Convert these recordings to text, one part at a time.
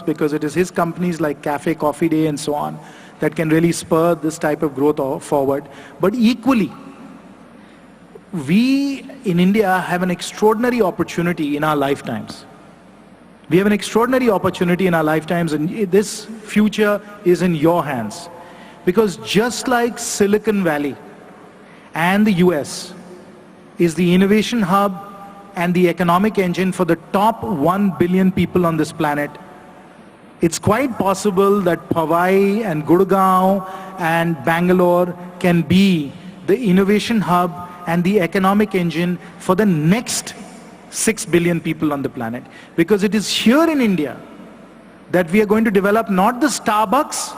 because it is his companies like Cafe Coffee Day and so on that can really spur this type of growth forward. But equally, we in India have an extraordinary opportunity in our lifetimes. We have an extraordinary opportunity in our lifetimes, and this future is in your hands. Because just like Silicon Valley and the US is the innovation hub and the economic engine for the top 1 billion people on this planet, it's quite possible that Powai and Gurgaon and Bangalore can be the innovation hub and the economic engine for the next 6 billion people on the planet. Because it is here in India that we are going to develop not the Starbucks,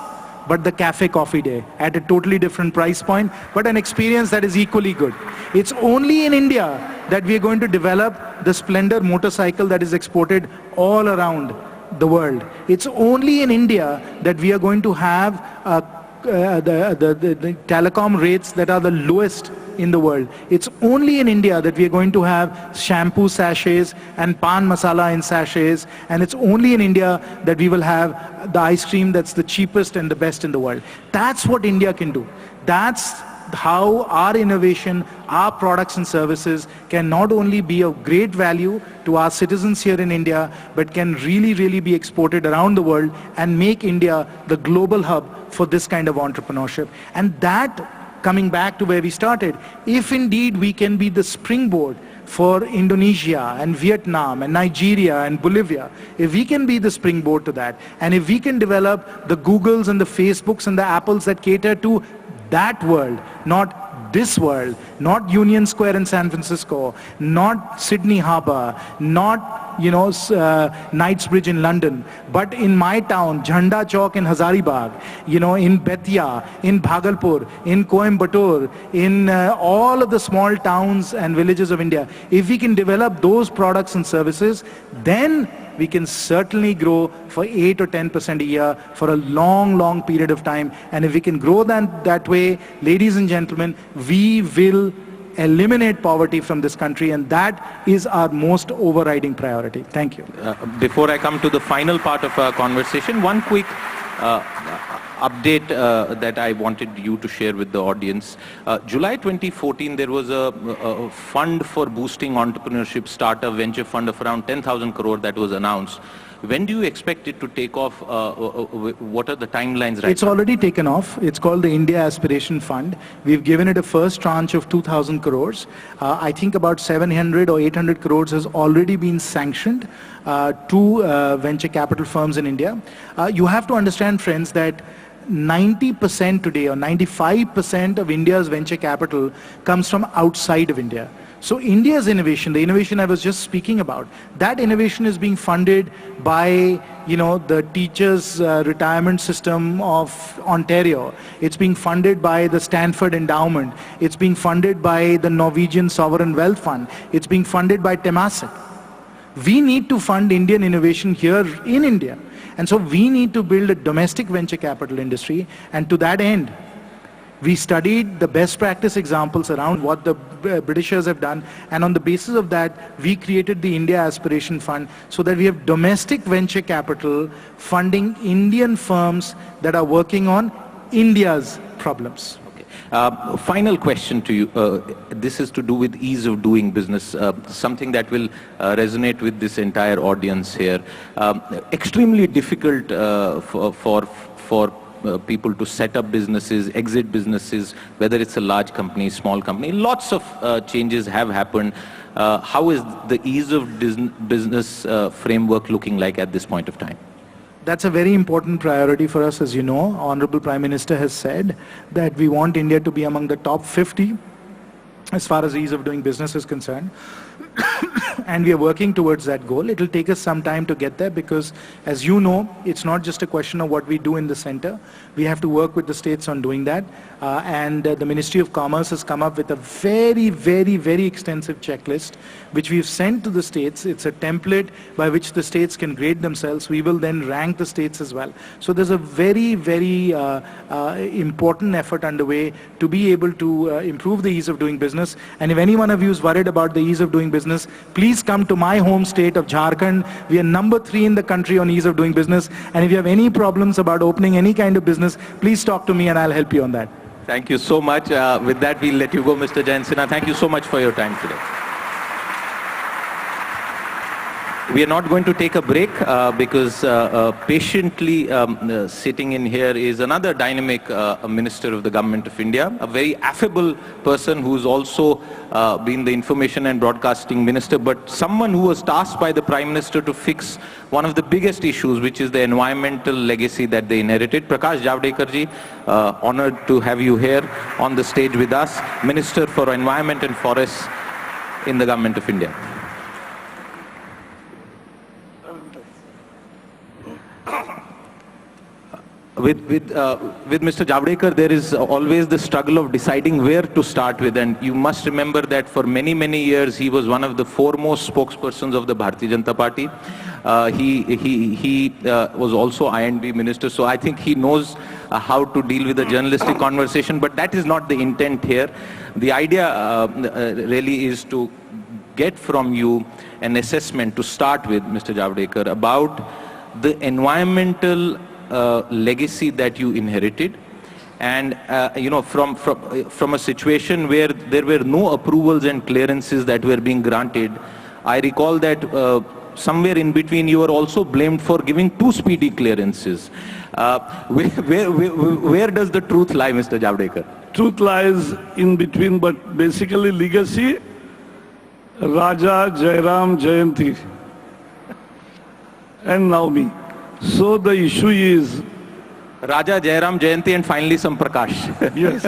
but the Cafe Coffee Day at a totally different price point, but an experience that is equally good. It's only in India that we are going to develop the Splendor motorcycle that is exported all around the world. It's only in India that we are going to have the telecom rates that are the lowest in the world. It's only in India that we are going to have shampoo sachets and pan masala in sachets, and it's only in India that we will have the ice cream that's the cheapest and the best in the world. That's what India can do. That's how our innovation, our products and services can not only be of great value to our citizens here in India, but can really, really be exported around the world and make India the global hub for this kind of entrepreneurship. And that, coming back to where we started, if indeed we can be the springboard for Indonesia and Vietnam and Nigeria and Bolivia, if we can be the springboard to that, and if we can develop the Googles and the Facebooks and the Apples that cater to that world, not this world, not Union Square in San Francisco, not Sydney Harbour, not Knightsbridge in London, but in my town, Jhanda Chowk in Hazaribagh, in Bettiah, in Bhagalpur, in Coimbatore, in all of the small towns and villages of India. If we can develop those products and services, then we can certainly grow for 8 or 10% a year for a long, long period of time. And if we can grow that way, ladies and gentlemen, we will eliminate poverty from this country, and that is our most overriding priority. Thank you. Before I come to the final part of our conversation, one quick update that I wanted you to share with the audience. July 2014, there was a fund for boosting entrepreneurship, startup venture fund of around 10,000 crore that was announced. When do you expect it to take off? What are the timelines right It's already taken off. It's called the India Aspiration Fund. We've given it a first tranche of 2,000 crores. I think about 700 or 800 crores has already been sanctioned to venture capital firms in India. You have to understand, friends, that 90% today or 95% of India's venture capital comes from outside of India. So India's innovation, the innovation I was just speaking about, that innovation is being funded by, the teachers' retirement system of Ontario. It's being funded by the Stanford Endowment. It's being funded by the Norwegian Sovereign Wealth Fund. It's being funded by Temasek. We need to fund Indian innovation here in India. And so we need to build a domestic venture capital industry, and to that end, we studied the best practice examples around what the Britishers have done, and on the basis of that, we created the India Aspiration Fund so that we have domestic venture capital funding Indian firms that are working on India's problems. Okay. Final question to you. This is to do with ease of doing business, something that will resonate with this entire audience here. Extremely difficult for people to set up businesses, exit businesses, whether it's a large company, small company. Lots of changes have happened. How is the ease of business framework looking like at this point of time? That's a very important priority for us. As you know, Honorable Prime Minister has said that we want India to be among the top 50 as far as ease of doing business is concerned. And we are working towards that goal. It will take us some time to get there because, as you know, it's not just a question of what we do in the center. We have to work with the states on doing that. And the Ministry of Commerce has come up with a very, very, very extensive checklist, which we've sent to the states. It's a template by which the states can grade themselves. We will then rank the states as well. So there's a very, very important effort underway to be able to improve the ease of doing business. And if any one of you is worried about the ease of doing business, please please come to my home state of Jharkhand. We are number 3 in the country on ease of doing business. And if you have any problems about opening any kind of business, please talk to me and I'll help you on that. Thank you so much. With that, we'll let you go, Mr. Jayant Sinha. Thank you so much for your time today. We are not going to take a break because patiently sitting in here is another dynamic minister of the government of India, a very affable person who's also been the information and broadcasting minister, but someone who was tasked by the Prime Minister to fix one of the biggest issues, which is the environmental legacy that they inherited. Prakash Javedekar ji, honored to have you here on the stage with us, Minister for Environment and Forests in the government of India. With Mr. Javadekar, there is always the struggle of deciding where to start with, and you must remember that for many, many years he was one of the foremost spokespersons of the Bharatiya Janata Party. He was also I&B minister, so I think he knows how to deal with a journalistic conversation, but that is not the intent here. The idea really is to get from you an assessment to start with, Mr. Javadekar, about the environmental legacy that you inherited, and you know, from a situation where there were no approvals and clearances that were being granted. I recall that somewhere in between you were also blamed for giving 2 speedy clearances. Where does the truth lie, Mr. Javadekar? Truth lies in between, but basically legacy, Raja, Jairam, Jayanti, and now me. So the issue is Raja, Jairam, Jayanti, and finally some Prakash. Yes.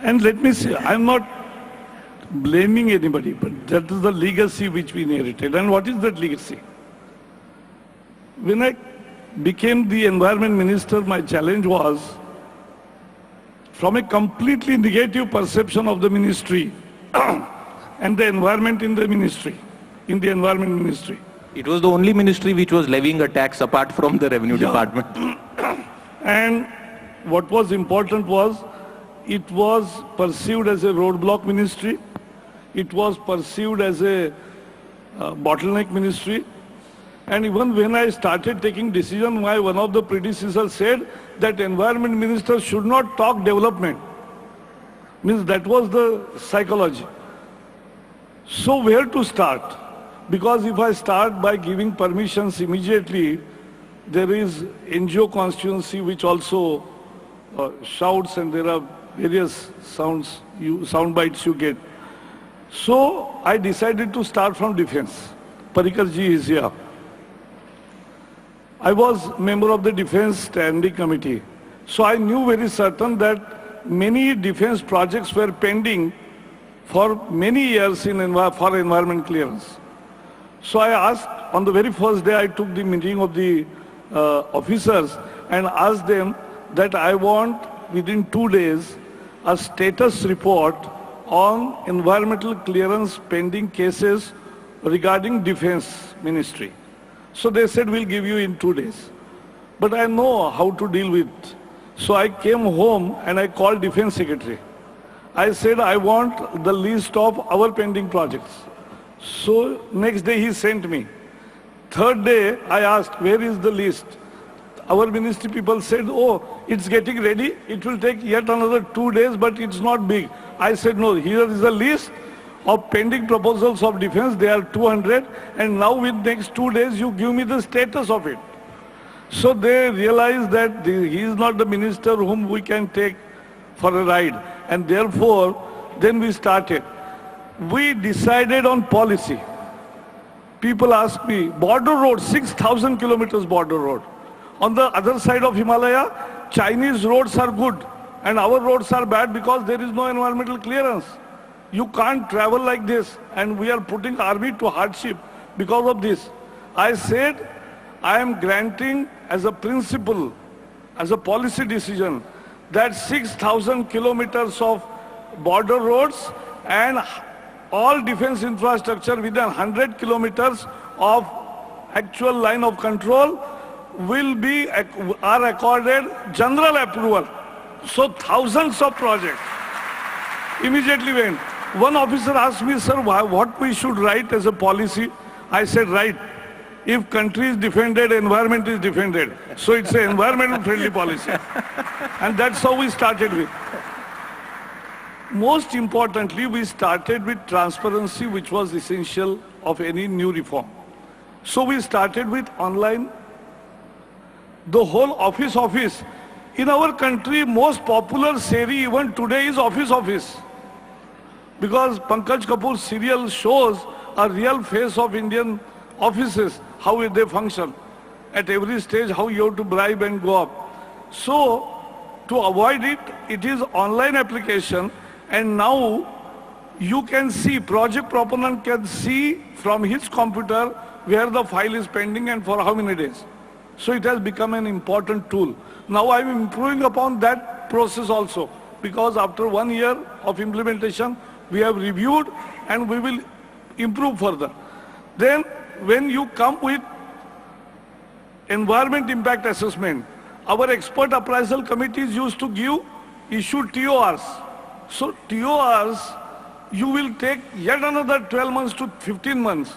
And let me say, I'm not blaming anybody, but that is the legacy which we inherited. And what is that legacy? When I became the environment minister, my challenge was from a completely negative perception of the ministry and the environment in the ministry, in the environment ministry. It was the only ministry which was levying a tax apart from the revenue department. And what was important was, it was perceived as a roadblock ministry. It was perceived as a bottleneck ministry. And even when I started taking decision, one of the predecessors said that environment minister should not talk development. Means that was the psychology. So where to start? Because if I start by giving permissions immediately, there is NGO constituency which also shouts, and there are various sound bites you get. So I decided to start from defense. Parikar ji is here. I was member of the Defense Standing Committee. So I knew very certain that many defense projects were pending for many years for environment clearance. So I asked, on the very first day I took the meeting of the officers and asked them that I want within 2 days a status report on environmental clearance pending cases regarding defense ministry. So they said, we'll give you in 2 days. But I know how to deal with. So I came home and I called defense secretary. I said, I want the list of our pending projects. So next day he sent me. Third day I asked, where is the list? Our ministry people said, oh, it's getting ready. It will take yet another 2 days, but it's not big. I said, no, here is a list of pending proposals of defense. They are 200. And now with next 2 days, you give me the status of it. So they realized that he is not the minister whom we can take for a ride. And therefore, then we started. We decided on policy. People ask me, border road, 6,000 kilometers border road. On the other side of Himalaya, Chinese roads are good and our roads are bad because there is no environmental clearance. You can't travel like this, and we are putting army to hardship because of this. I said, I am granting as a principle, as a policy decision, that 6,000 kilometers of border roads and all defense infrastructure within 100 kilometers of actual line of control are accorded general approval. So thousands of projects immediately went. One officer asked me, sir, what we should write as a policy? I said, right. If country is defended, environment is defended. So it's an environmental friendly policy. And that's how we started with. Most importantly, we started with transparency, which was essential of any new reform. So we started with online. The whole office. In our country, most popular series even today is office. Because Pankaj Kapoor's serial shows a real face of Indian offices, how they function. At every stage, how you have to bribe and go up. So, to avoid it, it is online application, and now you can see, project proponent can see from his computer where the file is pending and for how many days. So it has become an important tool. Now I'm improving upon that process also, because after 1 year of implementation, we have reviewed and we will improve further. Then when you come with environment impact assessment, our expert appraisal committees used to issue TORs. So TORs, you will take yet another 12 months to 15 months.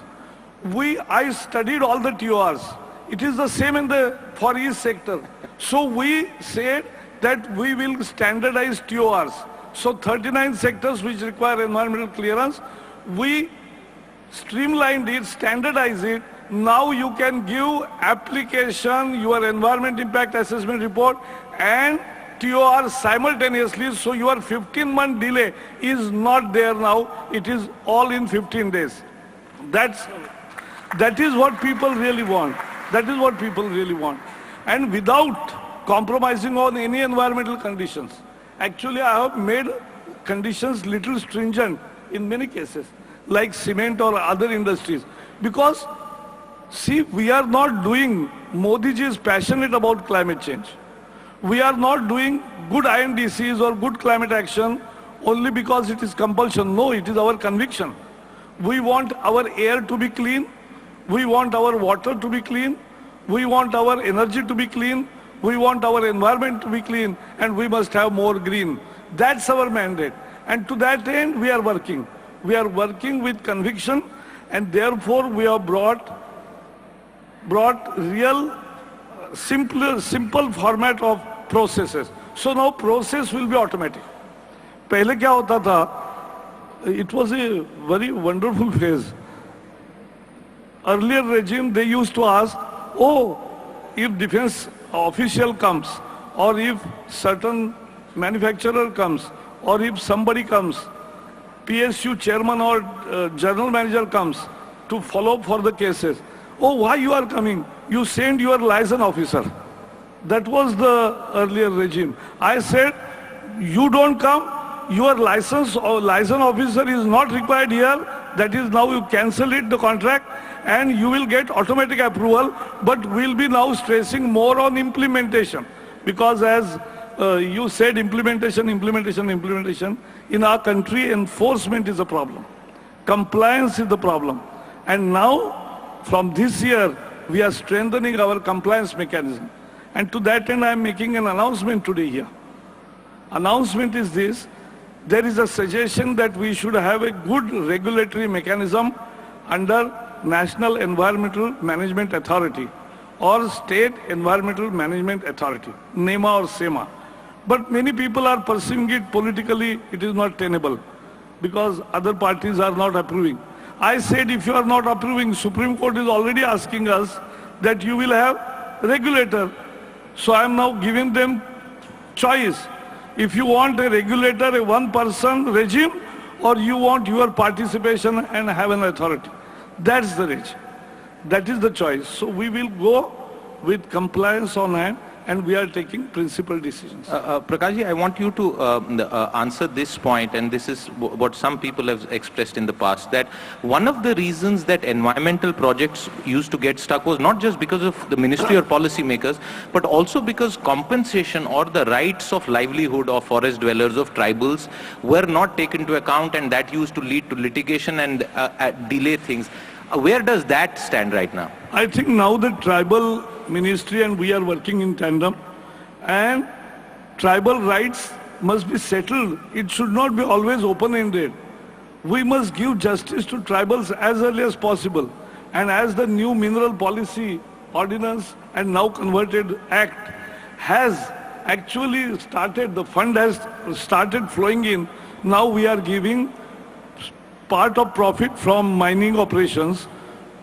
I studied all the TORs. It is the same for each sector. So we said that we will standardize TORs. So 39 sectors which require environmental clearance, we streamlined it, standardized it. Now you can give application, your environment impact assessment report and TOR simultaneously, so your 15-month delay is not there now. It is all in 15 days. That is what people really want. That is what people really want. And without compromising on any environmental conditions. Actually, I have made conditions little stringent in many cases, like cement or other industries. Because, see, we are not doing, Modi ji is passionate about climate change. We are not doing good INDCs or good climate action only because it is compulsion. No, it is our conviction. We want our air to be clean. We want our water to be clean. We want our energy to be clean. We want our environment to be clean. And we must have more green. That's our mandate. And to that end, we are working. We are working with conviction. And therefore, we have brought real, simple format of processes. So now process will be automatic. Pehle kya hota tha? It was a very wonderful phase. Earlier regime, they used to ask, if defense official comes, or if certain manufacturer comes, or if somebody comes, PSU chairman or general manager comes to follow up for the cases. Why you are coming? You send your liaison officer. That was the earlier regime. I said, you don't come, your license or liaison officer is not required here. That is, now you cancel it, the contract, and you will get automatic approval, but we'll be now stressing more on implementation. Because as you said, implementation. In our country, enforcement is a problem. Compliance is the problem. And now, from this year, we are strengthening our compliance mechanism. And to that end, I am making an announcement today here. Announcement is this: there is a suggestion that we should have a good regulatory mechanism under National Environmental Management Authority or State Environmental Management Authority, NEMA or SEMA. But many people are perceiving it politically, it is not tenable because other parties are not approving. I said, if you are not approving, Supreme Court is already asking us that you will have regulator. So I am now giving them choice. If you want a regulator, a one-person regime, or you want your participation and have an authority. That's the regime. That is the choice. So we will go with compliance on hand, and we are taking principled decisions. Prakashji, I want you to answer this point, and this is what some people have expressed in the past, that one of the reasons that environmental projects used to get stuck was not just because of the ministry or policy makers, but also because compensation or the rights of livelihood of forest dwellers, of tribals, were not taken into account, and that used to lead to litigation and delay things. Where does that stand right now? I think now the tribal ministry and we are working in tandem, and tribal rights must be settled. It should not be always open-ended. We must give justice to tribals as early as possible. And as the new mineral policy ordinance and now converted act has actually started, the fund has started flowing in, now we are giving part of profit from mining operations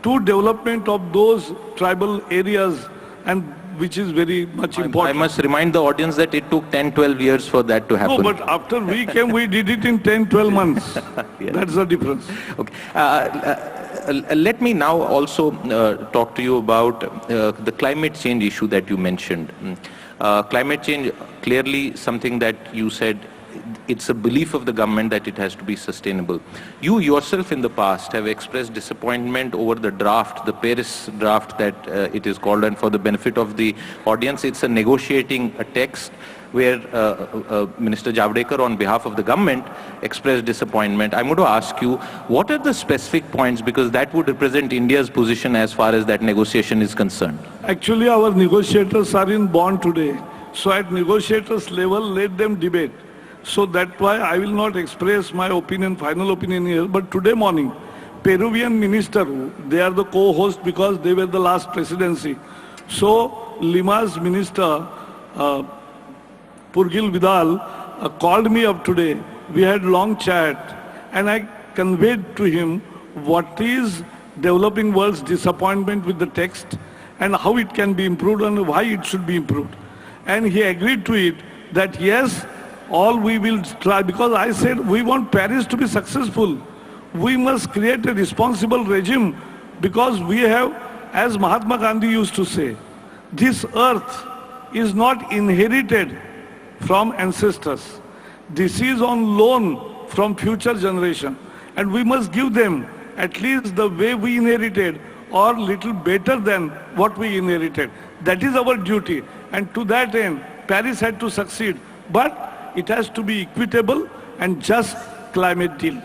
to development of those tribal areas, and which is very much important. I must remind the audience that it took 10-12 years for that to happen. No, but after we came, we did it in 10-12 months. Yeah. That's the difference. Okay. Let me now also talk to you about the climate change issue that you mentioned. Climate change, clearly something that you said, it's a belief of the government that it has to be sustainable. You yourself in the past have expressed disappointment over the draft, the Paris draft that it is called, and for the benefit of the audience, it's a negotiating a text where Minister Javedekar on behalf of the government expressed disappointment. I'm going to ask you, what are the specific points, because that would represent India's position as far as that negotiation is concerned? Actually, our negotiators are in Bonn today. So at negotiators level, let them debate. So that's why I will not express my opinion, final opinion here. But today morning, Peruvian minister, they are the co-host because they were the last presidency. So Lima's minister, Purgil Vidal, called me up today. We had long chat and I conveyed to him what is developing world's disappointment with the text and how it can be improved and why it should be improved. And he agreed to it that yes, all we will try, because I said we want Paris to be successful. We must create a responsible regime because we have, as Mahatma Gandhi used to say, this earth is not inherited from ancestors. This is on loan from future generation. And we must give them at least the way we inherited or little better than what we inherited. That is our duty. And to that end, Paris had to succeed. But it has to be equitable and just climate deal.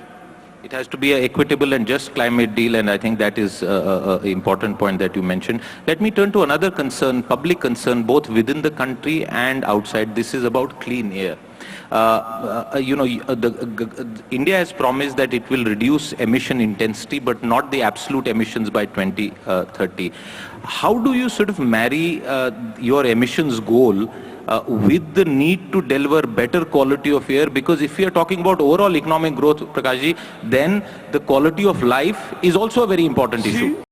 It has to be an equitable and just climate deal, and I think that is an important point that you mentioned. Let me turn to another concern, public concern, both within the country and outside. This is about clean air. India has promised that it will reduce emission intensity, but not the absolute emissions by 2030. How do you sort of marry your emissions goal with the need to deliver better quality of air? Because if we are talking about overall economic growth, Prakashji, then the quality of life is also a very important issue.